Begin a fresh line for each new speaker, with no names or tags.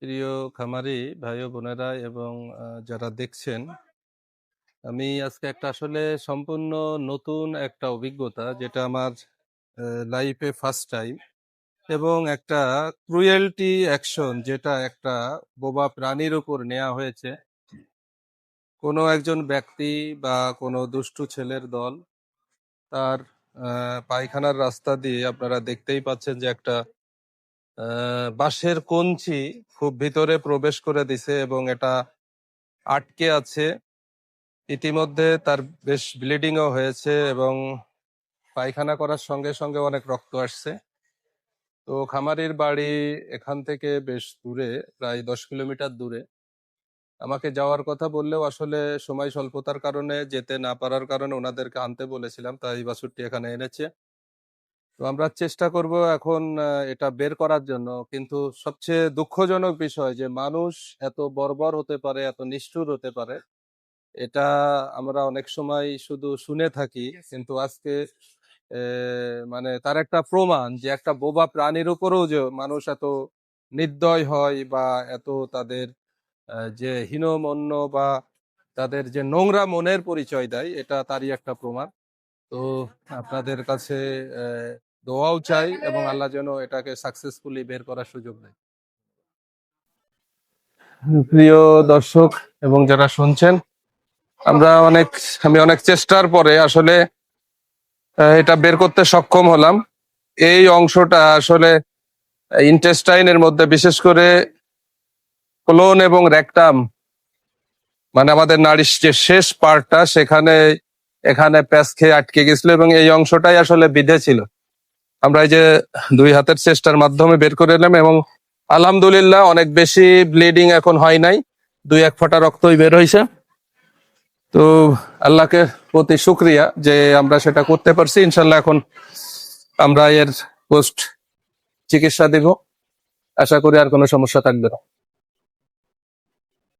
প্রিয় খামারি ভাই ও বোনেরা এবং যারা দেখছেন, আমি আজকে একটা আসলে সম্পূর্ণ নতুন একটা অভিজ্ঞতা, যেটা আমার লাইফে ফার্স্ট টাইম, এবং একটা ক্রুয়েলটি অ্যাকশন যেটা একটা বোবা প্রাণীর উপর নেওয়া হয়েছে। কোনো একজন ব্যক্তি বা কোনো দুষ্টু ছেলের দল তার পায়খানার রাস্তা দিয়ে আপনারা দেখতেই পাচ্ছেন যে একটা বাঁশের কঞ্চি খুব ভিতরে প্রবেশ করে দিছে এবং এটা আটকে আছে। ইতিমধ্যে তার বেশ ব্লিডিংও হয়েছে এবং পায়খানা করার সঙ্গে সঙ্গে অনেক রক্ত আসছে। তো খামারির বাড়ি এখান থেকে বেশ দূরে, প্রায় 10 কিলোমিটার দূরে। আমাকে যাওয়ার কথা বললেও আসলে সময় স্বল্পতার কারণে, যেতে না পারার কারণে ওনাদেরকে আনতে বলেছিলাম, তাই বাছুরটি এখানে এনেছে। তো আমরা চেষ্টা করব এখন এটা বের করার জন্য। কিন্তু সবচেয়ে দুঃখজনক বিষয় যে মানুষ এত বর্বর হতে পারে, এত নিষ্ঠুর হতে পারে, এটা আমরা অনেক সময় শুধু শুনে থাকি। কিন্তু আজকে মানে তার একটা প্রমাণ যে একটা বোবা প্রাণীর উপরেও যে মানুষ এত নির্দয় হয়, বা এত তাদের যে হীনমন্য বা তাদের যে নোংরা মনের পরিচয় দেয়, এটা তারই একটা প্রমাণ। তো আপনাদের কাছে দোয়াও চাই এবং আল্লাহ যেন এটাকে সাকসেসফুলি বের করার সুযোগ দেয়। প্রিয় দর্শক এবং যারা শুনছেন, আমি অনেক চেষ্টার পরে আসলে এটা বের করতে সক্ষম হলাম। এই অংশটা আসলে ইন্টেস্টাইনের মধ্যে, বিশেষ করে কোলন এবং রেকটাম, মানে আমাদের নাড়ির যে শেষ পার্টটা, এখানে প্যাঁচ খেয়ে আটকে গেছিল এবং এই অংশটাই আসলে বিঁধে ছিল। আমরা এই যে 2 হাতের চেষ্টার মাধ্যমে বের করে এলাম এবং আলহামদুলিল্লাহ অনেক বেশি ব্লিডিং এখন হয় নাই, 2-1 ফোঁটা রক্তই বের হয়েছে। তো আল্লাহকে প্রতি শুকরিয়া যে আমরা সেটা করতে পারছি। ইনশাল্লাহ এখন আমরা এর পোস্ট চিকিৎসা দিব, আশা করি আর কোনো সমস্যা থাকবে না।